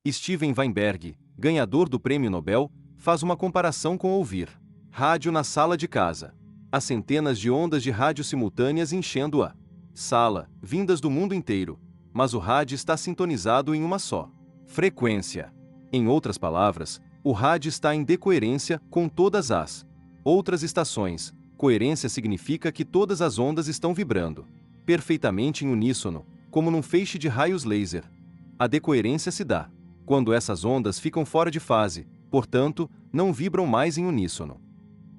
Steven Weinberg, ganhador do Prêmio Nobel, faz uma comparação com ouvir rádio na sala de casa. Há centenas de ondas de rádio simultâneas enchendo a sala, vindas do mundo inteiro, mas o rádio está sintonizado em uma só frequência. Em outras palavras, o rádio está em decoerência com todas as outras estações. Coerência significa que todas as ondas estão vibrando perfeitamente em uníssono, como num feixe de raios laser. A decoerência se dá quando essas ondas ficam fora de fase, portanto, não vibram mais em uníssono.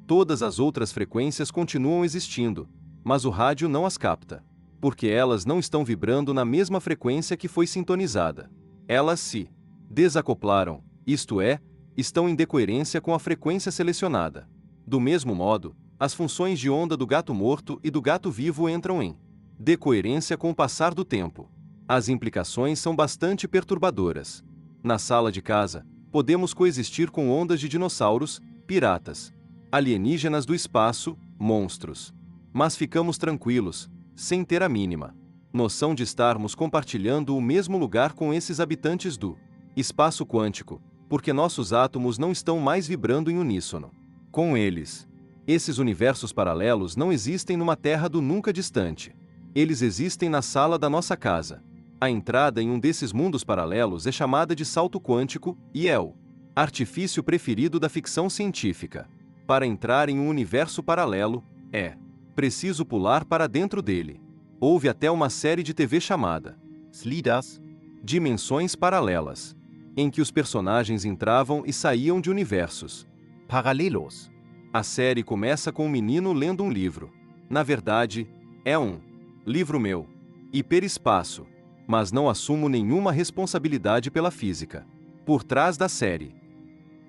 Todas as outras frequências continuam existindo, mas o rádio não as capta, porque elas não estão vibrando na mesma frequência que foi sintonizada. Elas se desacoplaram, isto é, estão em decoerência com a frequência selecionada. Do mesmo modo, as funções de onda do gato morto e do gato vivo entram em decoerência com o passar do tempo. As implicações são bastante perturbadoras. Na sala de casa, podemos coexistir com ondas de dinossauros, piratas, alienígenas do espaço, monstros. Mas ficamos tranquilos, sem ter a mínima noção de estarmos compartilhando o mesmo lugar com esses habitantes do espaço quântico, porque nossos átomos não estão mais vibrando em uníssono com eles. Esses universos paralelos não existem numa terra do nunca distante. Eles existem na sala da nossa casa. A entrada em um desses mundos paralelos é chamada de salto quântico e é o artifício preferido da ficção científica. Para entrar em um universo paralelo, é preciso pular para dentro dele. Houve até uma série de TV chamada Slidas, Dimensões Paralelas, em que os personagens entravam e saíam de universos paralelos. A série começa com um menino lendo um livro. Na verdade, é um livro meu. Hiperespaço. Mas não assumo nenhuma responsabilidade pela física por trás da série.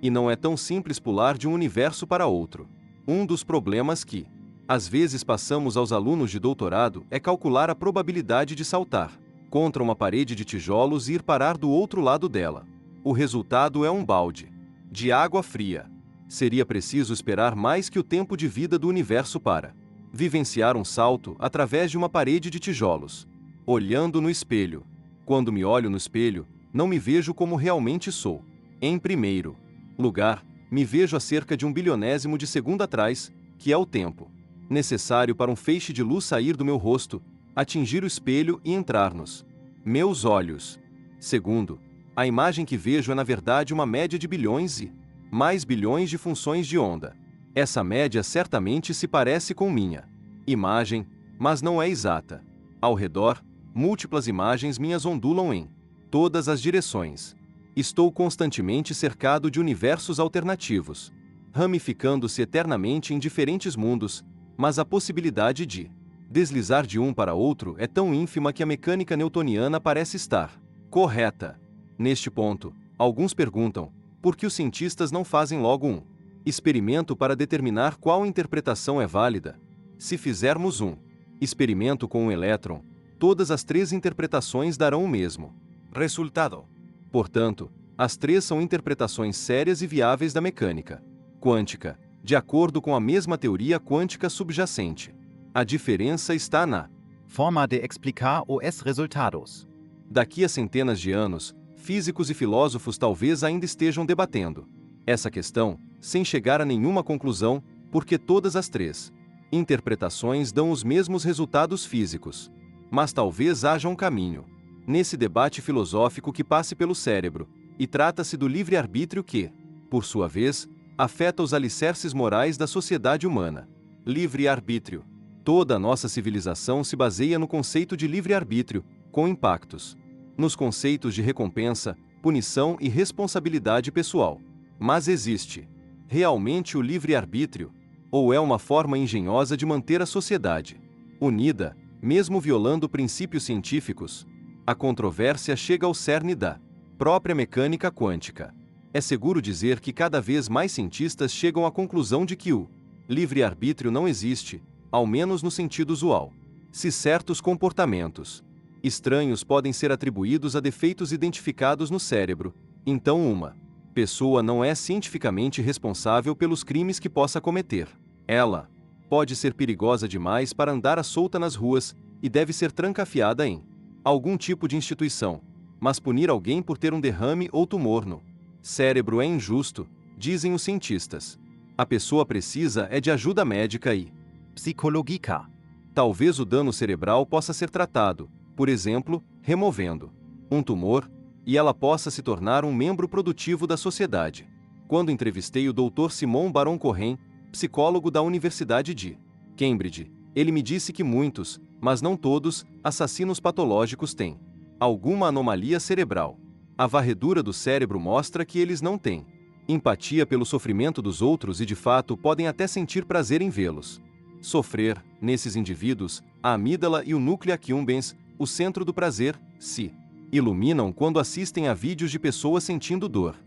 E não é tão simples pular de um universo para outro. Um dos problemas que, às vezes, passamos aos alunos de doutorado é calcular a probabilidade de saltar contra uma parede de tijolos e ir parar do outro lado dela. O resultado é um balde de água fria. Seria preciso esperar mais que o tempo de vida do universo para vivenciar um salto através de uma parede de tijolos. Olhando no espelho. Quando me olho no espelho, não me vejo como realmente sou. Em primeiro lugar, me vejo a cerca de 1 bilionésimo de segundo atrás, que é o tempo necessário para um feixe de luz sair do meu rosto, atingir o espelho e entrar nos meus olhos. Segundo, a imagem que vejo é na verdade uma média de bilhões e mais bilhões de funções de onda. Essa média certamente se parece com minha imagem, mas não é exata. Ao redor, múltiplas imagens minhas ondulam em todas as direções. Estou constantemente cercado de universos alternativos, ramificando-se eternamente em diferentes mundos, mas a possibilidade de deslizar de um para outro é tão ínfima que a mecânica newtoniana parece estar correta. Neste ponto, alguns perguntam: por que os cientistas não fazem logo um experimento para determinar qual interpretação é válida? Se fizermos um experimento com um elétron, todas as 3 interpretações darão o mesmo resultado. Portanto, as 3 são interpretações sérias e viáveis da mecânica quântica, de acordo com a mesma teoria quântica subjacente. A diferença está na forma de explicar os resultados. Daqui a centenas de anos, físicos e filósofos talvez ainda estejam debatendo essa questão, sem chegar a nenhuma conclusão, porque todas as 3 interpretações dão os mesmos resultados físicos. Mas talvez haja um caminho nesse debate filosófico que passe pelo cérebro, e trata-se do livre-arbítrio que, por sua vez, afeta os alicerces morais da sociedade humana. Livre-arbítrio. Toda a nossa civilização se baseia no conceito de livre-arbítrio, com impactos nos conceitos de recompensa, punição e responsabilidade pessoal. Mas existe realmente o livre-arbítrio? Ou é uma forma engenhosa de manter a sociedade unida, mesmo violando princípios científicos? A controvérsia chega ao cerne da própria mecânica quântica. É seguro dizer que cada vez mais cientistas chegam à conclusão de que o livre-arbítrio não existe, ao menos no sentido usual. Se certos comportamentos estranhos podem ser atribuídos a defeitos identificados no cérebro, então uma pessoa não é cientificamente responsável pelos crimes que possa cometer. Ela pode ser perigosa demais para andar à solta nas ruas e deve ser trancafiada em algum tipo de instituição. mas punir alguém por ter um derrame ou tumor no cérebro é injusto, dizem os cientistas. A pessoa precisa de ajuda médica e Psicológica. talvez o dano cerebral possa ser tratado, por exemplo, removendo um tumor, e ela possa se tornar um membro produtivo da sociedade. Quando entrevistei o Dr. Simon Baron Cohen, psicólogo da Universidade de Cambridge, ele me disse que muitos, mas não todos, assassinos patológicos têm alguma anomalia cerebral. A varredura do cérebro mostra que eles não têm empatia pelo sofrimento dos outros e de fato podem até sentir prazer em vê-los sofrer. Nesses indivíduos, a amígdala e o núcleo accumbens, o centro do prazer, se iluminam quando assistem a vídeos de pessoas sentindo dor.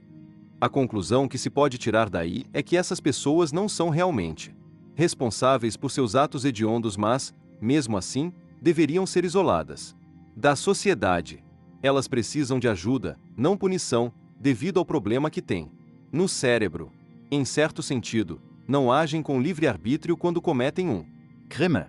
A conclusão que se pode tirar daí é que essas pessoas não são realmente responsáveis por seus atos hediondos, mas, mesmo assim, deveriam ser isoladas da sociedade. Elas precisam de ajuda, não punição, devido ao problema que têm no cérebro. Em certo sentido, não agem com livre-arbítrio quando cometem um crime.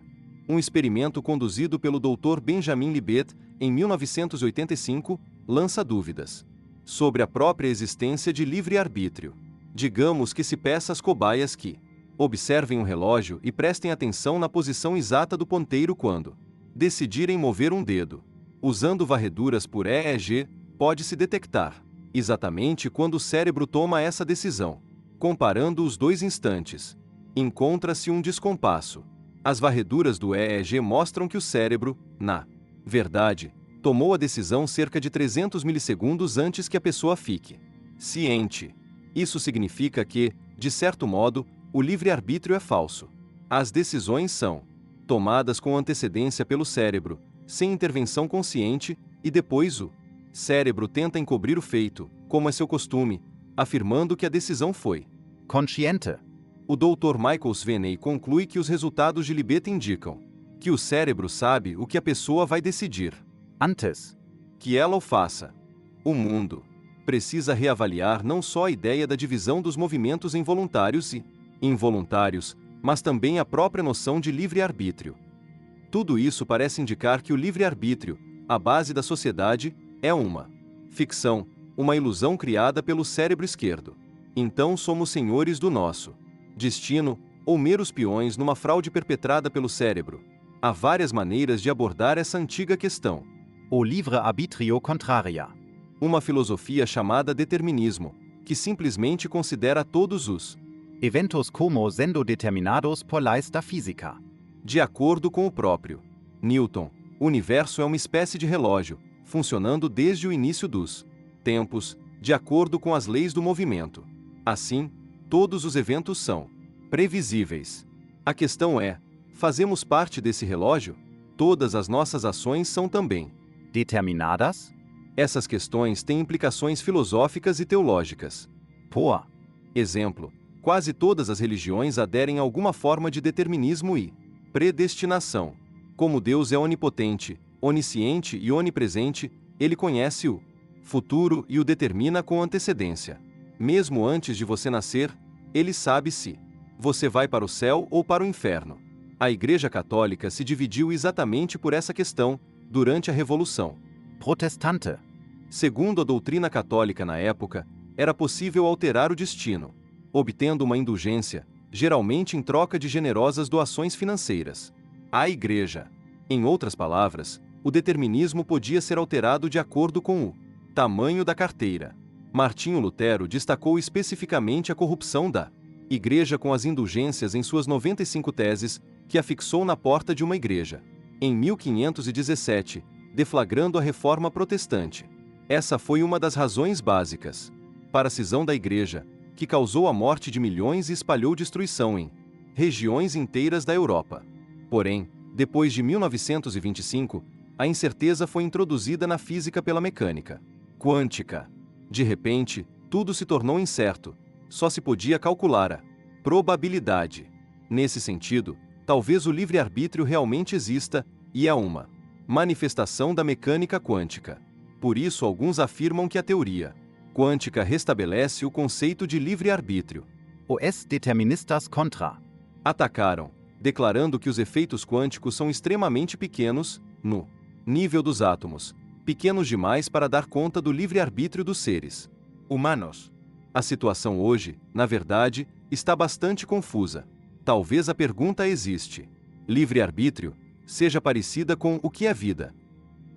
Um experimento conduzido pelo Dr. Benjamin Libet, em 1985, lança dúvidas sobre a própria existência de livre-arbítrio. Digamos que se peça às cobaias que observem um relógio e prestem atenção na posição exata do ponteiro quando decidirem mover um dedo. Usando varreduras por EEG, pode-se detectar exatamente quando o cérebro toma essa decisão. Comparando os dois instantes, encontra-se um descompasso. As varreduras do EEG mostram que o cérebro, na verdade, tomou a decisão cerca de 300 milissegundos antes que a pessoa fique ciente. Isso significa que, de certo modo, o livre-arbítrio é falso. As decisões são tomadas com antecedência pelo cérebro, sem intervenção consciente, e depois o cérebro tenta encobrir o feito, como é seu costume, afirmando que a decisão foi Consciente. O Dr. Michael Sveney conclui que os resultados de Libet indicam que o cérebro sabe o que a pessoa vai decidir Antes. que ela o faça. O mundo precisa reavaliar não só a ideia da divisão dos movimentos em voluntários e involuntários, mas também a própria noção de livre-arbítrio. Tudo isso parece indicar que o livre-arbítrio, a base da sociedade, é uma ficção, uma ilusão criada pelo cérebro esquerdo. Então somos senhores do nosso destino, ou meros peões numa fraude perpetrada pelo cérebro. Há várias maneiras de abordar essa antiga questão. O livre-arbitrio contraria. Uma filosofia chamada determinismo, que simplesmente considera todos os Eventos como sendo determinados por leis da física. de acordo com o próprio Newton. O universo é uma espécie de relógio, funcionando desde o início dos tempos, de acordo com as leis do movimento. Assim, todos os eventos são previsíveis. A questão é: fazemos parte desse relógio? Todas as nossas ações são também Determinadas Essas questões têm implicações filosóficas e teológicas. por Exemplo: quase todas as religiões aderem a alguma forma de determinismo e predestinação. Como Deus é onipotente, onisciente e onipresente, ele conhece o futuro e o determina com antecedência. Mesmo antes de você nascer, ele sabe se você vai para o céu ou para o inferno. A Igreja Católica se dividiu exatamente por essa questão durante a Revolução protestante. Segundo a doutrina católica na época, era possível alterar o destino, obtendo uma indulgência, geralmente em troca de generosas doações financeiras, à Igreja. Em outras palavras, o determinismo podia ser alterado de acordo com o tamanho da carteira. Martinho Lutero destacou especificamente a corrupção da Igreja com as indulgências em suas 95 teses, que afixou na porta de uma igreja, em 1517, deflagrando a Reforma Protestante. Essa foi uma das razões básicas para a cisão da Igreja, que causou a morte de milhões e espalhou destruição em regiões inteiras da Europa. Porém, depois de 1925, a incerteza foi introduzida na física pela mecânica quântica. De repente, tudo se tornou incerto. Só se podia calcular a probabilidade. Nesse sentido, talvez o livre-arbítrio realmente exista, e é uma manifestação da mecânica quântica. Por isso, alguns afirmam que a teoria quântica restabelece o conceito de livre-arbítrio. Os deterministas contra. Atacaram, declarando que os efeitos quânticos são extremamente pequenos, no nível dos átomos, pequenos demais para dar conta do livre-arbítrio dos seres humanos. A situação hoje, na verdade, está bastante confusa. Talvez a pergunta existe. Livre-arbítrio seja parecida com o que é vida.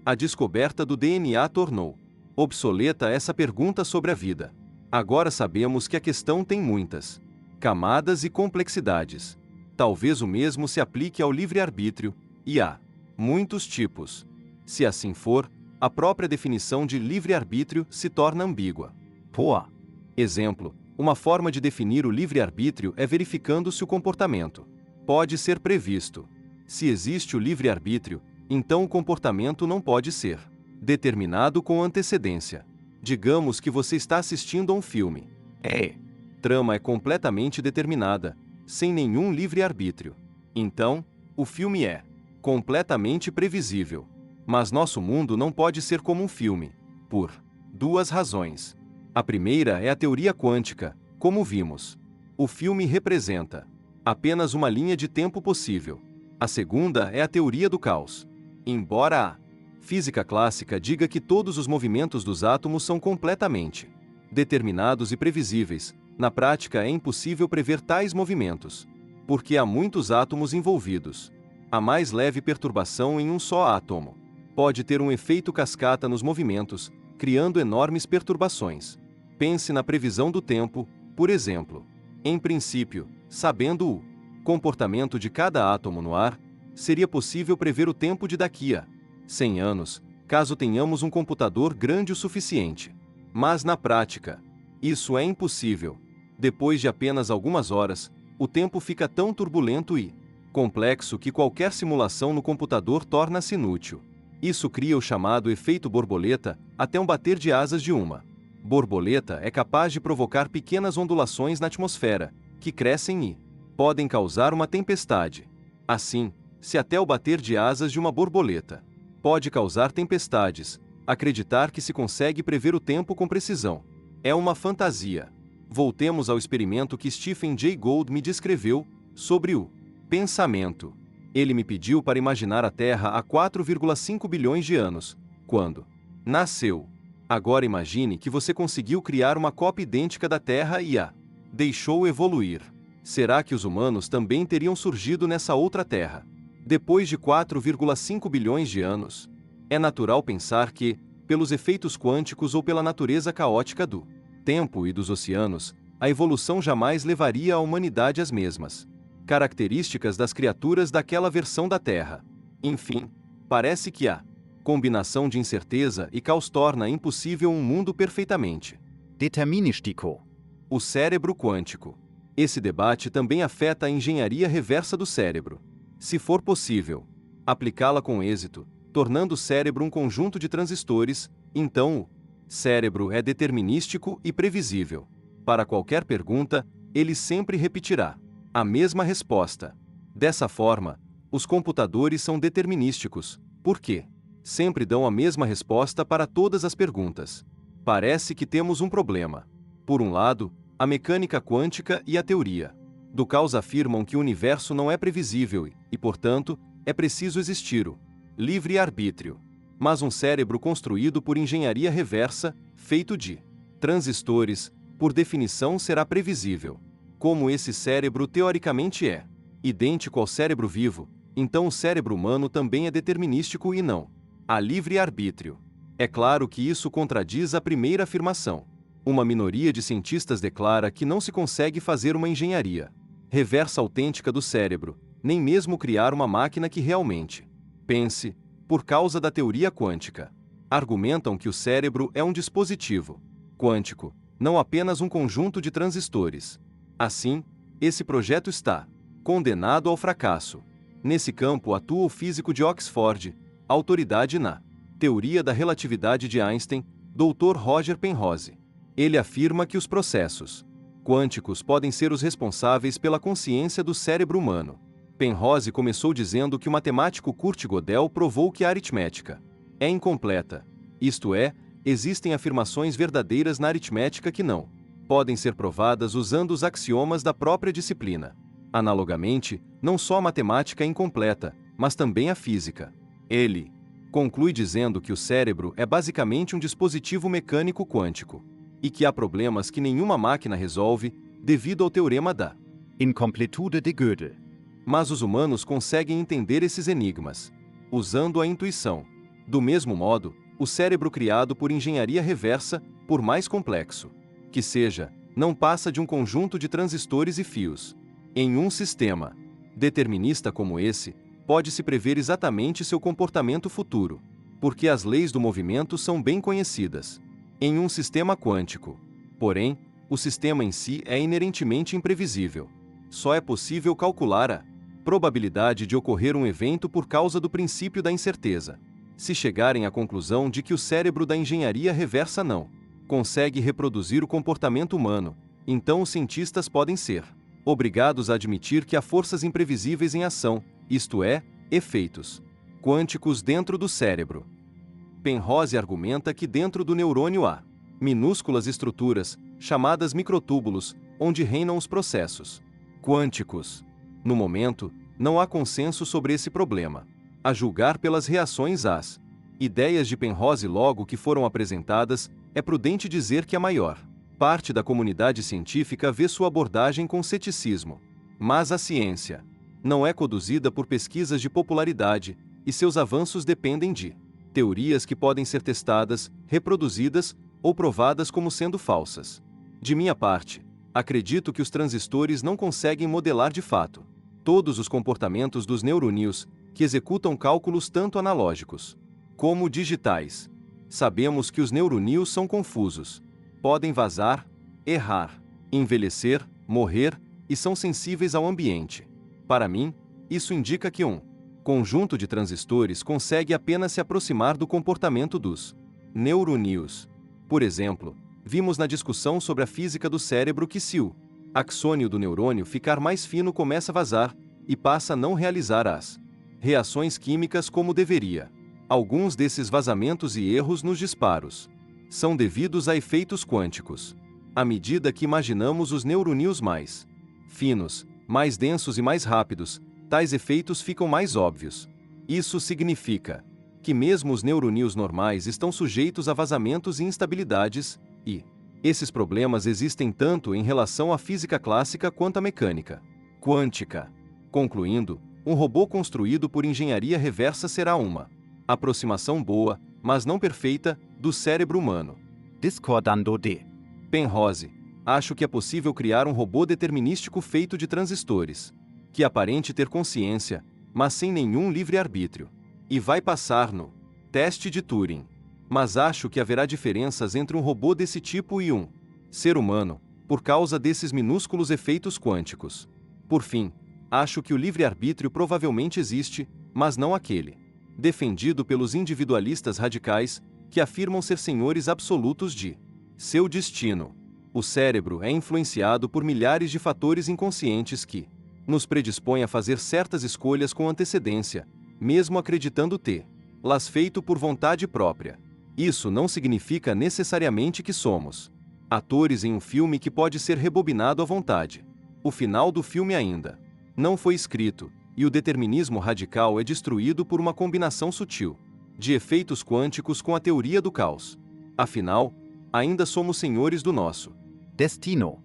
A descoberta do DNA tornou obsoleta essa pergunta sobre a vida. Agora sabemos que a questão tem muitas camadas e complexidades. Talvez o mesmo se aplique ao livre-arbítrio, e há muitos tipos. Se assim for, a própria definição de livre-arbítrio se torna ambígua. Por Exemplo, uma forma de definir o livre-arbítrio é verificando se o comportamento pode ser previsto. Se existe o livre-arbítrio, então o comportamento não pode ser determinado com antecedência. Digamos que você está assistindo a um filme. Trama é completamente determinada, sem nenhum livre-arbítrio. Então, o filme é completamente previsível. Mas nosso mundo não pode ser como um filme, por duas razões. A primeira é a teoria quântica, como vimos. O filme representa apenas uma linha de tempo possível. A segunda é a teoria do caos. Embora a física clássica diga que todos os movimentos dos átomos são completamente determinados e previsíveis, na prática é impossível prever tais movimentos, porque há muitos átomos envolvidos. A mais leve perturbação em um só átomo pode ter um efeito cascata nos movimentos, criando enormes perturbações. Pense na previsão do tempo, por exemplo. Em princípio, sabendo o comportamento de cada átomo no ar, seria possível prever o tempo de daqui a 100 anos, caso tenhamos um computador grande o suficiente. Mas na prática, isso é impossível. Depois de apenas algumas horas, o tempo fica tão turbulento e complexo que qualquer simulação no computador torna-se inútil. Isso cria o chamado efeito borboleta, até um bater de asas de uma borboleta é capaz de provocar pequenas ondulações na atmosfera, que crescem e podem causar uma tempestade. Assim, se até o bater de asas de uma borboleta pode causar tempestades, acreditar que se consegue prever o tempo com precisão é uma fantasia. Voltemos ao experimento que Stephen Jay Gould me descreveu sobre o pensamento. Ele me pediu para imaginar a Terra há 4,5 bilhões de anos, quando nasceu. Agora imagine que você conseguiu criar uma cópia idêntica da Terra e a deixou evoluir. Será que os humanos também teriam surgido nessa outra Terra depois de 4,5 bilhões de anos? É natural pensar que, pelos efeitos quânticos ou pela natureza caótica do tempo e dos oceanos, a evolução jamais levaria a humanidade às mesmas características das criaturas daquela versão da Terra. Enfim, parece que a combinação de incerteza e caos torna impossível um mundo perfeitamente determinístico. O cérebro quântico. Esse debate também afeta a engenharia reversa do cérebro. Se for possível aplicá-la com êxito, tornando o cérebro um conjunto de transistores, então o cérebro é determinístico e previsível. Para qualquer pergunta, ele sempre repetirá a mesma resposta. Dessa forma, os computadores são determinísticos, porque sempre dão a mesma resposta para todas as perguntas. Parece que temos um problema. Por um lado, a mecânica quântica e a teoria do caos afirmam que o universo não é previsível e, portanto, é preciso existir o livre-arbítrio. Mas um cérebro construído por engenharia reversa, feito de transistores, por definição será previsível. Como esse cérebro teoricamente é idêntico ao cérebro vivo, então o cérebro humano também é determinístico e não há livre-arbítrio. É claro que isso contradiz a primeira afirmação. Uma minoria de cientistas declara que não se consegue fazer uma engenharia reversa autêntica do cérebro, nem mesmo criar uma máquina que realmente pense, por causa da teoria quântica. Argumentam que o cérebro é um dispositivo quântico, não apenas um conjunto de transistores. Assim, esse projeto está condenado ao fracasso. Nesse campo atua o físico de Oxford, autoridade na teoria da relatividade de Einstein, Dr. Roger Penrose. Ele afirma que os processos quânticos podem ser os responsáveis pela consciência do cérebro humano. Penrose começou dizendo que o matemático Kurt Gödel provou que a aritmética é incompleta. Isto é, existem afirmações verdadeiras na aritmética que não podem ser provadas usando os axiomas da própria disciplina. Analogamente, não só a matemática é incompleta, mas também a física. Ele Conclui dizendo que o cérebro é basicamente um dispositivo mecânico quântico, e que há problemas que nenhuma máquina resolve devido ao teorema da Incompletude de Gödel. Mas os humanos conseguem entender esses enigmas, usando a intuição. Do mesmo modo, o cérebro criado por engenharia reversa, por mais complexo que seja, não passa de um conjunto de transistores e fios. Em um sistema determinista como esse, pode-se prever exatamente seu comportamento futuro, porque as leis do movimento são bem conhecidas. Em um sistema quântico, porém, o sistema em si é inerentemente imprevisível. Só é possível calcular a probabilidade de ocorrer um evento por causa do princípio da incerteza. Se chegarem à conclusão de que o cérebro da engenharia reversa não consegue reproduzir o comportamento humano, então os cientistas podem ser obrigados a admitir que há forças imprevisíveis em ação, isto é, efeitos quânticos dentro do cérebro. Penrose argumenta que dentro do neurônio há minúsculas estruturas, chamadas microtúbulos, onde reinam os processos quânticos. No momento, não há consenso sobre esse problema. A julgar pelas reações às ideias de Penrose logo que foram apresentadas, é prudente dizer que a maior parte da comunidade científica vê sua abordagem com ceticismo. Mas a ciência não é conduzida por pesquisas de popularidade, e seus avanços dependem de teorias que podem ser testadas, reproduzidas ou provadas como sendo falsas. De minha parte, acredito que os transistores não conseguem modelar de fato todos os comportamentos dos neurônios, que executam cálculos tanto analógicos como digitais. Sabemos que os neurônios são confusos, podem vazar, errar, envelhecer, morrer e são sensíveis ao ambiente. Para mim, isso indica que um conjunto de transistores consegue apenas se aproximar do comportamento dos neurônios. Por exemplo, vimos na discussão sobre a física do cérebro que se o axônio do neurônio ficar mais fino começa a vazar e passa a não realizar as reações químicas como deveria. Alguns desses vazamentos e erros nos disparos são devidos a efeitos quânticos. À medida que imaginamos os neurônios mais finos, mais densos e mais rápidos, tais efeitos ficam mais óbvios. Isso significa que mesmo os neurônios normais estão sujeitos a vazamentos e instabilidades, e esses problemas existem tanto em relação à física clássica quanto à mecânica quântica. Concluindo, um robô construído por engenharia reversa será uma aproximação boa, mas não perfeita, do cérebro humano. Discordando de Penrose: acho que é possível criar um robô determinístico feito de transistores, que aparente ter consciência, mas sem nenhum livre-arbítrio, e vai passar no teste de Turing. Mas acho que haverá diferenças entre um robô desse tipo e um ser humano, por causa desses minúsculos efeitos quânticos. Por fim, acho que o livre-arbítrio provavelmente existe, mas não aquele defendido pelos individualistas radicais, que afirmam ser senhores absolutos de seu destino. O cérebro é influenciado por milhares de fatores inconscientes que nos predispõem a fazer certas escolhas com antecedência, mesmo acreditando tê-las feito por vontade própria. Isso não significa necessariamente que somos atores em um filme que pode ser rebobinado à vontade. O final do filme ainda não foi escrito, e o determinismo radical é destruído por uma combinação sutil de efeitos quânticos com a teoria do caos. Afinal, ainda somos senhores do nosso destino.